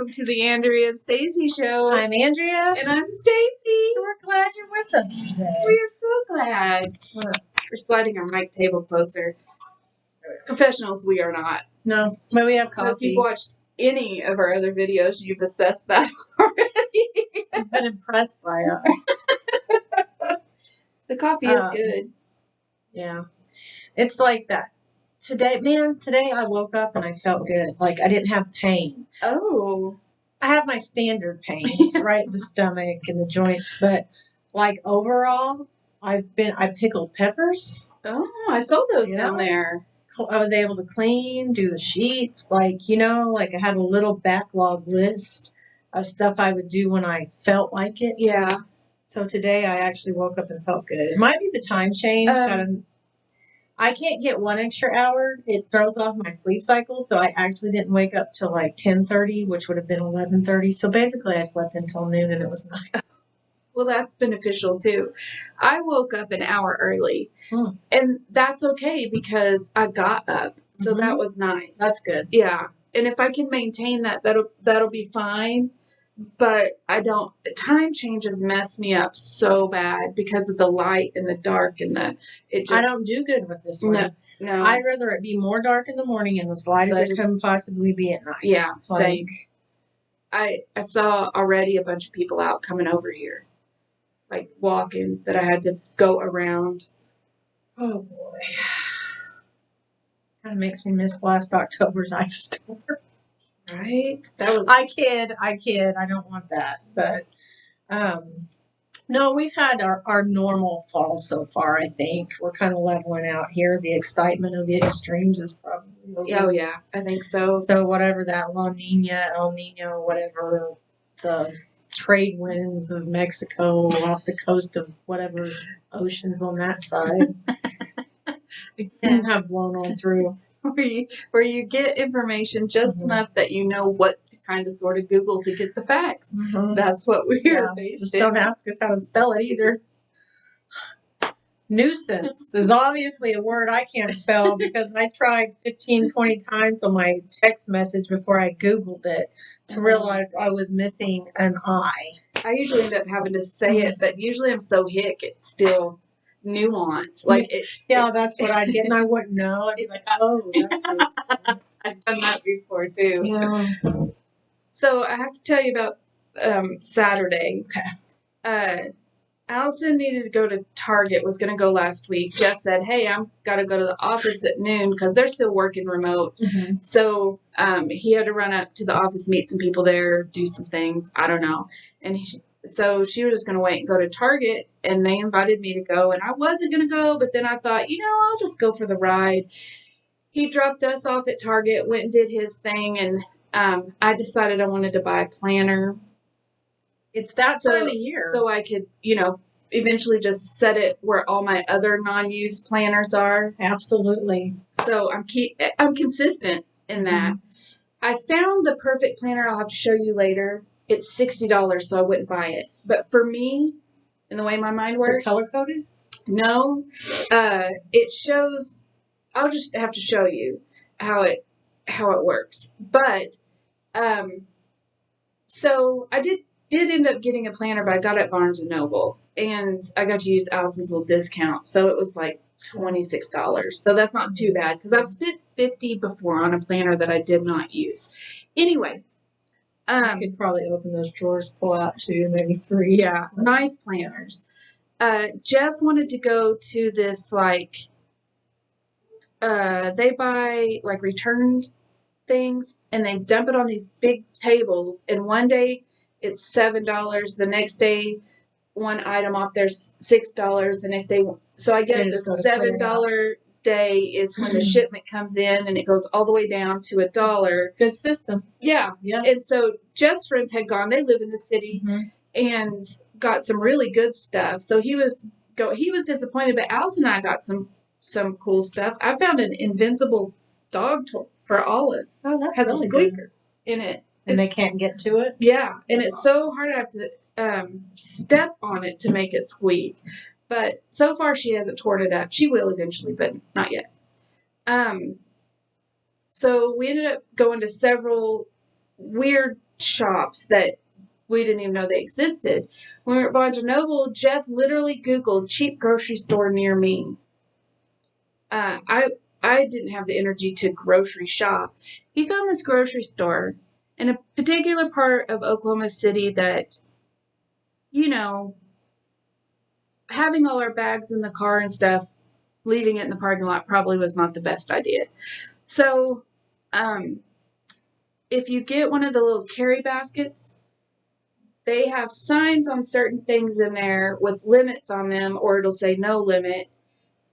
welcome to the Andrea and Stacy show. I'm Andrea. And I'm Stacy. We're glad you're with us today. We are so glad. We're sliding our mic table closer. Professionals, we are not. No, but we have coffee. If you've watched any of our other videos, you've assessed that already. You've been impressed by us. The coffee is good. Yeah. It's like that. Today I woke up and I felt good. Like I didn't have pain. Oh. I have my standard pains, right? The stomach and the joints. But like overall, I pickled peppers. Oh, I saw those down there. I was able to clean, do the sheets. Like I had a little backlog list of stuff I would do when I felt like it. Yeah. So today I actually woke up and felt good. It might be the time change. I can't get 1 extra hour. It throws off my sleep cycle. So I actually didn't wake up till like 10:30, which would have been 11:30. So basically I slept until noon and it was nice. Well, that's beneficial too. I woke up an hour early and that's okay because I got up. So that was nice. That's good. Yeah. And if I can maintain that, that'll be fine. But time changes mess me up so bad because of the light and the dark and I don't do good with this one. No. I'd rather it be more dark in the morning and as light as it can possibly be at night. Yeah, same. I saw already a bunch of people out coming over here, like walking, that I had to go around. Oh boy. Kind of makes me miss last October's ice storm. Right? That was. I kid. I don't want that. But, no, we've had our normal fall so far, I think. We're kind of leveling out here. The excitement of the extremes is probably over. Oh, yeah. I think so. So whatever that La Nina, El Nino, whatever, the trade winds of Mexico off the coast of whatever oceans on that side have blown on through. Where you get information just enough that you know what to kind of sort of Google to get the facts. That's what we're based Just don't ask us how to spell it either. Nuisance is obviously a word I can't spell because I tried 15, 20 times on my text message before I Googled it to realize I was missing an I. I usually end up having to say it, but usually I'm so hick, it's still nuance. Like that's what I'd get, and I wouldn't know. I'd be like, oh, that's what I've done that before too. Yeah. So I have to tell you about Saturday. Okay. Allison needed to go to Target, was going to go last week. Jeff said, hey, I'm got to go to the office at noon because they're still working remote. So he had to run up to the office, meet some people there, do some things. I don't know. And so she was just going to wait and go to Target, and they invited me to go, and I wasn't going to go, but then I thought, I'll just go for the ride. He dropped us off at Target, went and did his thing, and I decided I wanted to buy a planner. It's that time of year. So I could, eventually just set it where all my other non-used planners are. Absolutely. So I'm consistent in that. I found the perfect planner. I'll have to show you later. It's $60, so I wouldn't buy it. But for me, in the way my mind works. Is it color-coded? No. It shows, I'll just have to show you how it works. But, so I did end up getting a planner, but I got it at Barnes & Noble. And I got to use Allison's little discount. So it was like $26. So that's not too bad because I've spent $50 before on a planner that I did not use. Anyway. You could probably open those drawers, pull out 2, maybe 3. Yeah, nice planners. Jeff wanted to go to this, they buy, returned things, and they dump it on these big tables, and one day it's $7, the next day one item off there's $6, the next day, so I guess the $7 day is when the shipment comes in and it goes all the way down to $1. Good system. Yeah. And so Jeff's friends had gone, they live in the city and got some really good stuff. So he was disappointed, but Allison and I got some cool stuff. I found an invincible dog toy for Olive. Oh, that's has really a squeaker in it. And they can't get to it? Yeah. And it's so hard to have to step on it to make it squeak. But so far she hasn't torn it up. She will eventually, but not yet. So we ended up going to several weird shops that we didn't even know they existed. When we were at Barnes & Noble, Jeff literally Googled cheap grocery store near me. I didn't have the energy to grocery shop. He found this grocery store in a particular part of Oklahoma City that, you know, having all our bags in the car and stuff, leaving it in the parking lot probably was not the best idea. So, if you get one of the little carry baskets, they have signs on certain things in there with limits on them, or it'll say no limit,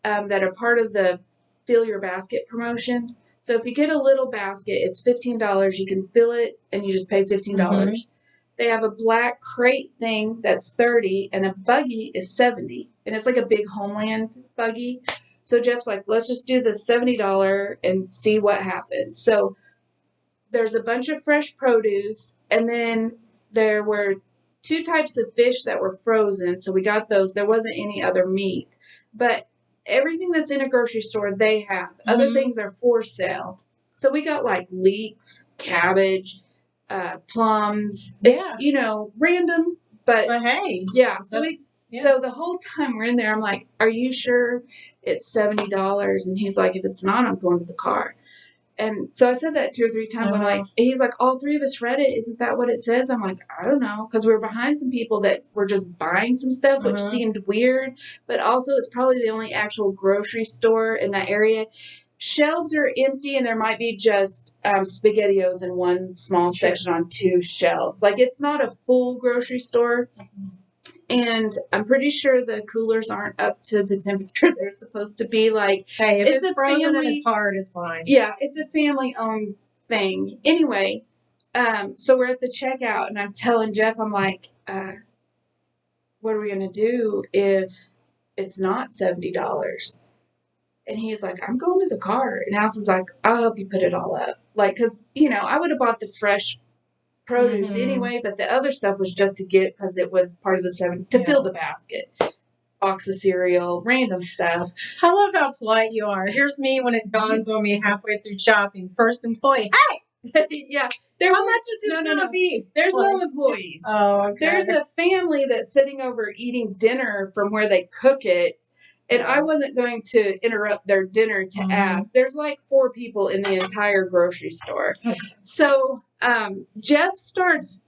that are part of the fill your basket promotion. So if you get a little basket, it's $15. You can fill it and you just pay $15. Mm-hmm. They have a black crate thing that's $30 and a buggy is $70. And it's like a big Homeland buggy. So Jeff's like, let's just do the $70 and see what happens. So there's a bunch of fresh produce, and then there were 2 types of fish that were frozen. So we got those. There wasn't any other meat. But everything that's in a grocery store, they have. Mm-hmm. Other things are for sale. So we got like leeks, cabbage, plums. Yeah. It's, random, but hey. Yeah. So So the whole time we're in there, I'm like, are you sure it's $70? And he's like, if it's not, I'm going to the car. And so I said that 2 or 3 times. I'm like, he's like, all 3 of us read it. Isn't that what it says? I'm like, I don't know. Because we were behind some people that were just buying some stuff, which seemed weird. But also, it's probably the only actual grocery store in that area. Shelves are empty, and there might be just SpaghettiOs in one small section on 2 shelves. Like, it's not a full grocery store. And I'm pretty sure the coolers aren't up to the temperature they're supposed to be. Like, hey, if it's frozen and it's hard, it's fine. Yeah, it's a family-owned thing. Anyway, so we're at the checkout, and I'm telling Jeff, I'm like, what are we going to do if it's not $70? And he's like, I'm going to the car. And Allison's like, I'll help you put it all up. Like, because, I would have bought the fresh produce anyway, but the other stuff was just to get, because it was part of the 7 to fill the basket. Box of cereal, random stuff. I love how polite you are. Here's me when it dawns on me halfway through shopping. First employee, hey! Yeah. How much is it going to be? There's no employees. Oh, okay. There's a family that's sitting over eating dinner from where they cook it. And I wasn't going to interrupt their dinner to ask. There's like 4 people in the entire grocery store. Okay. So Jeff starts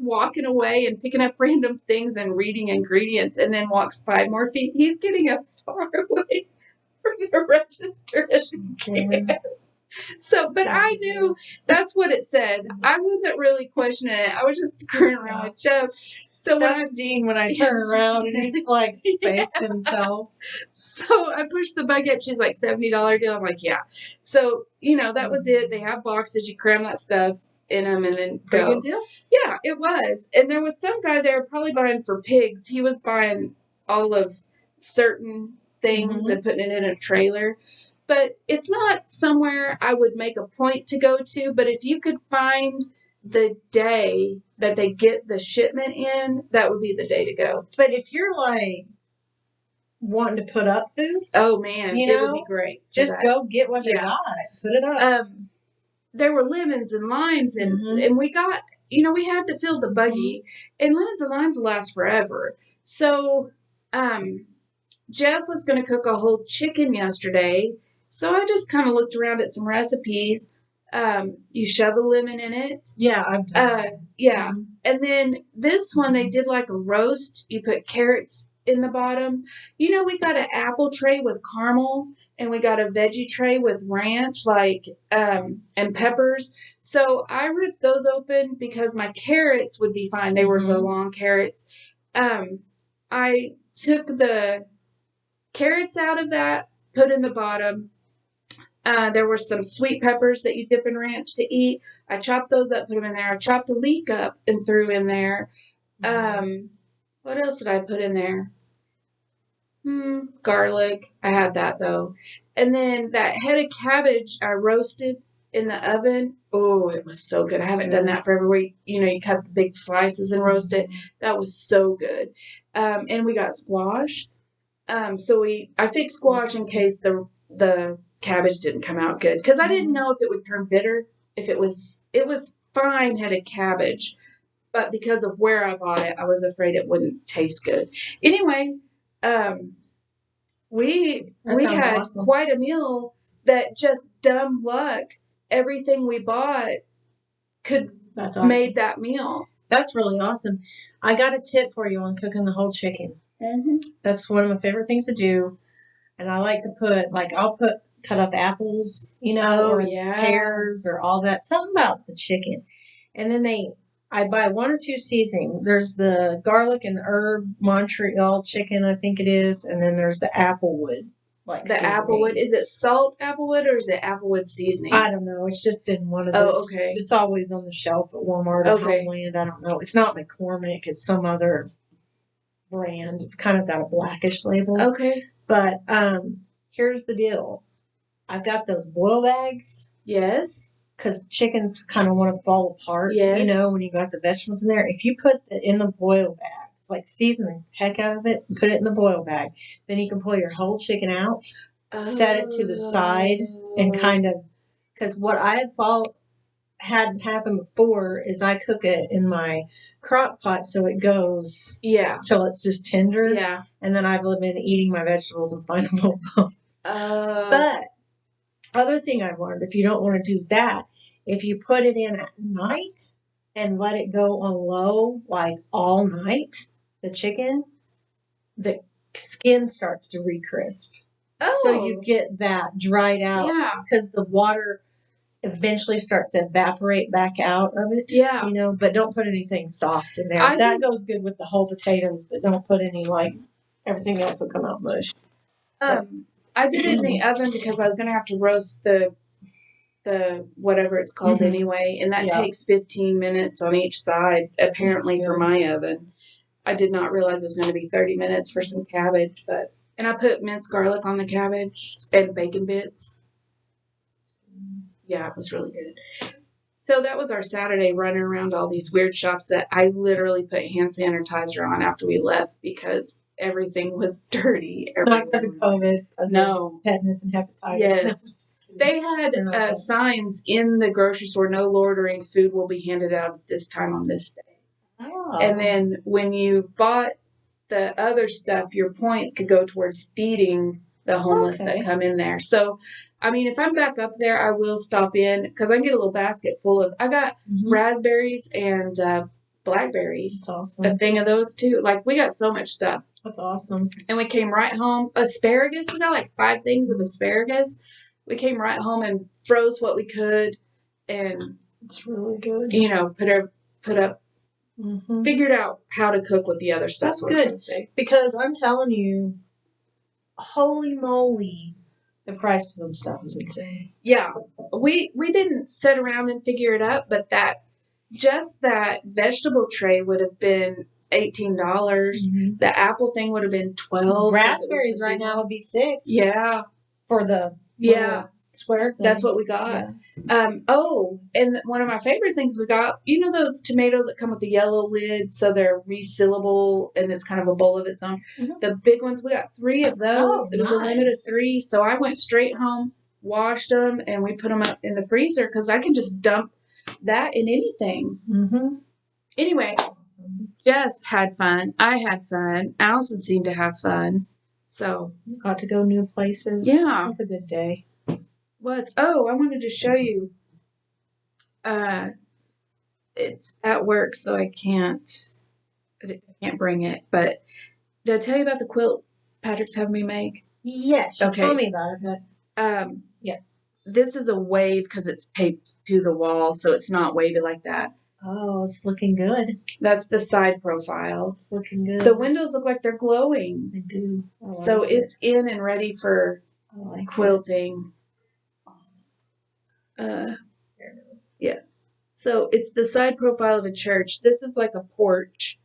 walking away and picking up random things and reading ingredients, and then walks 5 more feet. He's getting as far away from the register as he can. So, but I knew that's what it said. I wasn't really questioning it. I was just screwing around with Jeff. So when I turn around and he's like spaced himself. So I pushed the buggy up. She's like, $70 deal. I'm like, yeah. So, that was it. They have boxes. You cram that stuff in them and then go. Pretty good deal? Yeah, it was. And there was some guy there probably buying for pigs. He was buying all of certain things and putting it in a trailer. But it's not somewhere I would make a point to go to. But if you could find the day that they get the shipment in, that would be the day to go. But if you're like wanting to put up food, oh man, it would be great. Just go get what they got, put it up. There were lemons and limes, and we got, we had to fill the buggy, and lemons and limes will last forever. So, Jeff was going to cook a whole chicken yesterday. So I just kind of looked around at some recipes. You shove a lemon in it. Yeah, I've done that. Yeah. Mm-hmm. And then this one, they did like a roast. You put carrots in the bottom. We got an apple tray with caramel, and we got a veggie tray with ranch, and peppers. So I ripped those open because my carrots would be fine. They were the long carrots. I took the carrots out of that, put in the bottom. There were some sweet peppers that you dip in ranch to eat. I chopped those up, put them in there. I chopped a leek up and threw in there. What else did I put in there? Garlic. I had that, though. And then that head of cabbage I roasted in the oven. Oh, it was so good. I haven't done that for every week. You cut the big slices and roast it. That was so good. And we got squash. So I fixed squash in case the cabbage didn't come out good, because I didn't know if it would turn bitter if it was fine headed cabbage, but because of where I bought it, I was afraid it wouldn't taste good. Anyway, we had awesome. quite a meal that just dumb luck. Everything we bought made that meal. That's really awesome. I got a tip for you on cooking the whole chicken. Mm-hmm. That's one of my favorite things to do. And I like to put, I'll cut up apples, or pears or all that. Something about the chicken. And then I buy 1 or 2 seasoning. There's the garlic and herb Montreal chicken, I think it is. And then there's the applewood. Applewood, is it salt applewood or is it applewood seasoning? I don't know. It's just in one of those. Oh, okay. It's always on the shelf at Walmart or Homeland. I don't know. It's not McCormick. It's some other brand. It's kind of got a blackish label. Okay. But here's the deal. I've got those boil bags. Yes. Because chickens kind of want to fall apart. Yes. When you got the vegetables in there. If you put it in the boil bag, it's season the heck out of it and put it in the boil bag. Then you can pull your whole chicken out, set it to the side, and kind of, because what I had happen before is I cook it in my crock pot so it goes till it's just tender. Yeah. And then I've been eating my vegetables and finding them. But other thing I've learned, if you don't want to do that, if you put it in at night and let it go on low all night, the chicken, the skin starts to re-crisp. Oh. So you get that dried out because the water eventually starts to evaporate back out of it. Yeah. But don't put anything soft in there. That goes good with the whole potatoes, but don't put any everything else will come out mush. I did it in the oven because I was going to have to roast the whatever it's called anyway, and that takes 15 minutes on each side, apparently, for my oven. I did not realize it was going to be 30 minutes for some cabbage, and I put minced garlic on the cabbage and bacon bits. Yeah, it was really good. So that was our Saturday running around all these weird shops that I literally put hand sanitizer on after we left because everything was dirty. Not because of COVID. No. Tetanus and hepatitis. Yes. They had signs in the grocery store, no loitering, food will be handed out at this time on this day. Oh. And then when you bought the other stuff, your points could go towards feeding the homeless that come in there. So, if I'm back up there, I will stop in because I can get a little basket full of, I got raspberries and blackberries. That's awesome. A thing of those too. We got so much stuff. That's awesome. And we came right home. Asparagus, we got 5 things of asparagus. We came right home and froze what we could, and it's really good. Put up, figured out how to cook with the other stuff. That's good because I'm telling you, holy moly, the prices on stuff is insane. Yeah, we didn't sit around and figure it out, but that vegetable tray would have been $18. The apple thing would have been $12. Raspberries right now would be $6. Yeah, for the square thing. That's what we got. Yeah. And one of my favorite things we got, those tomatoes that come with the yellow lid, so they're resealable, and it's kind of a bowl of its own. The big ones, we got 3 of those. It was a limit of 3, so I went straight home, washed them, and we put them up in the freezer because I can just dump that in anything. Anyway, Jeff had fun. I had fun. Allison seemed to have fun. So got to go new places. Yeah. That's a good day. I wanted to show you. It's at work, so I can't bring it. But did I tell you about the quilt Patrick's having me make? Yes, you told me about it. But this is a wave because it's taped to the wall, so it's not wavy like that. Oh, it's looking good. That's the side profile. It's looking good. The windows look like they're glowing. They do. So it's in and ready for quilting. Awesome. There it is. Yeah. So it's the side profile of a church. This is like a porch.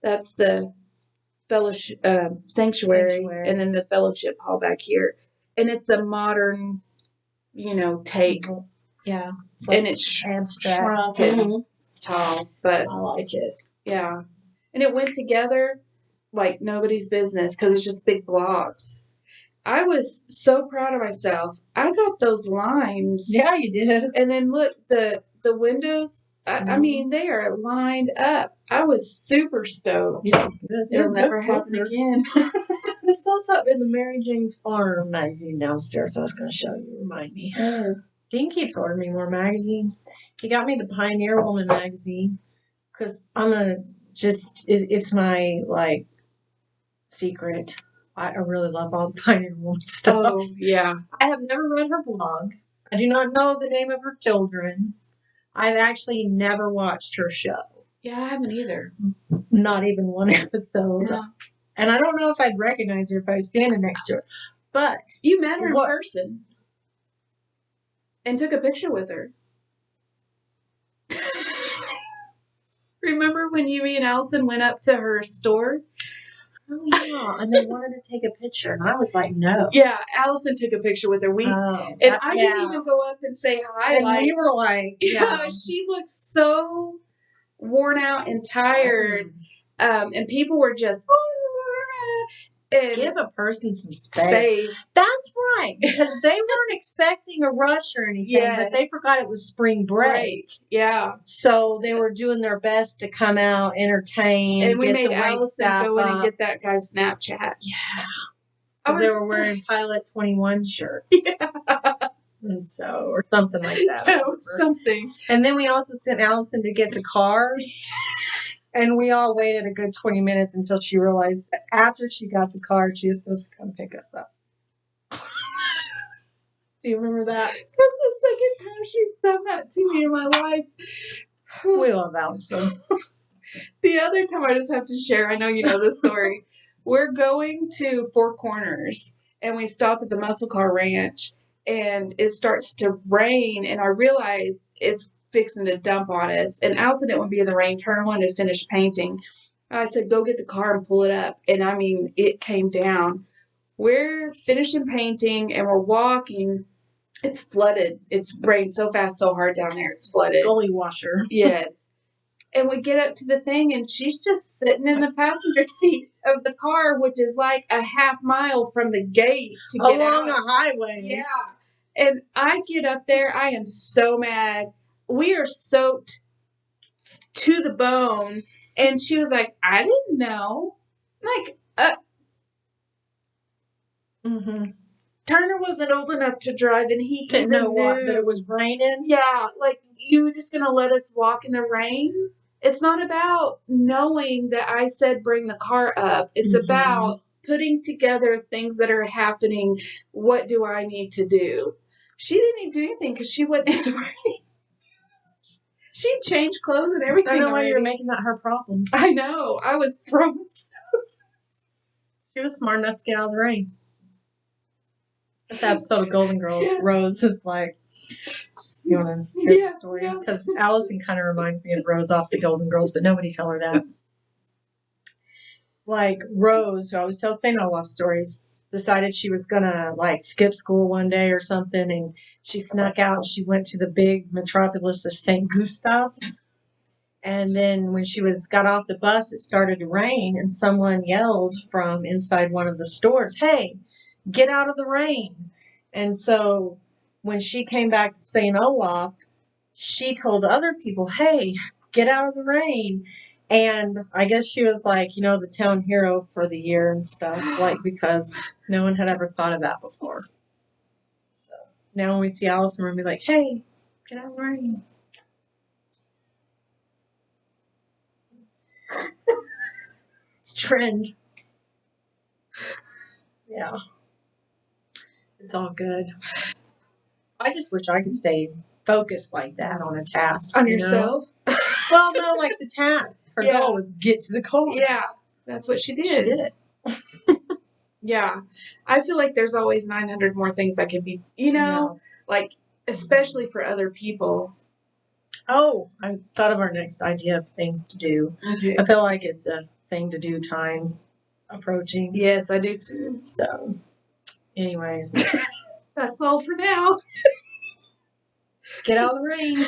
That's the fellowship sanctuary, and then the fellowship hall back here. And it's a modern, take. Yeah. And it's abstract. Shrunk and tall, but I like it. Yeah. And it went together like nobody's business because it's just big blocks. I was so proud of myself. I got those lines. Yeah, you did. And then look, the windows, I mean, they are lined up. I was super stoked. Yeah, it'll never happen again. This was up in the Mary Jane's Farm magazine downstairs. I was going to show you. Remind me. Dean keeps ordering me more magazines. He got me the Pioneer Woman magazine because it's my like secret. I really love all the Pioneer Woman stuff. Oh, yeah. I have never read her blog. I do not know the name of her children. I've actually never watched her show. Yeah, I haven't either. Not even one episode. No. And I don't know if I'd recognize her if I was standing next to her. But you met her in person and took a picture with her. Remember when me and Allison went up to her store? Oh, yeah. And they wanted to take a picture. And I was like, no. Yeah, Allison took a picture with her. I didn't even go up and say hi. And we were like, yeah, she looked so worn out and tired. And people were just... give a person some space. That's right, because they weren't expecting a rush or anything, but they forgot it was spring break. Yeah. So they were doing their best to come out, entertain, and we get made the Allison go in and get that guy's Snapchat. Yeah. Because they were wearing Pilot 21 shirts. Yeah. And so, or something like that. That was something. And then we also sent Allison to get the car. And we all waited a good 20 minutes until she realized that after she got the car, she was supposed to come pick us up. Do you remember that? That's the second time she's done that to me in my life. We love Allison. The other time I just have to share, I know you know the story. We're going to Four Corners, and we stop at the Muscle Car Ranch, and it starts to rain, and I realize it's fixing to dump on us. And Allison didn't want to be in the rain. Turn wanted to finish painting. I said, go get the car and pull it up. And I mean, it came down. We're finishing painting and we're walking. It's flooded. It's rained so fast, so hard down there. It's flooded. Gully washer. Yes. And we get up to the thing and she's just sitting in the passenger seat of the car, which is like a half mile from the gate to get along out. a highway. Yeah. And I get up there. I am so mad. We are soaked to the bone. And she was like, I didn't know. Like, Turner wasn't old enough to drive, and he didn't know what, that it was raining. Yeah, like, you were just going to let us walk in the rain? It's not about knowing that I said bring the car up. It's about putting together things that are happening. What do I need to do? She didn't even do anything because she wasn't in the rain. She changed clothes and everything. I know why you're making that her problem. I know. I was thrown. She was smart enough to get out of the rain. This episode of Golden Girls, Rose is like, you want to hear the story? Because Allison kind of reminds me of Rose off the Golden Girls, but nobody tell her that. Like Rose, who I was saying all love stories, decided she was gonna like skip school one day or something, and she snuck out. She went to the big metropolis of St. Gustav, and then when she got off the bus, it started to rain, and someone yelled from inside one of the stores, "Hey, get out of the rain!" And so when she came back to St. Olaf, she told other people, "Hey, get out of the rain." And I guess she was like, the town hero for the year and stuff, like, because no one had ever thought of that before. So now when we see Allison, we're going to be like, hey, get out of the rain. It's a trend. Yeah. It's all good. I just wish I could stay focused like that on a task. On yourself? Well, no, like the task. Her goal was get to the car. Yeah, that's what she did. She did it. Yeah. I feel like there's always 900 more things that could be, like, especially for other people. Oh, I thought of our next idea of things to do. Okay. I feel like it's a thing to do time approaching. Yes, I do too. So, anyways. That's all for now. Get out of the rain.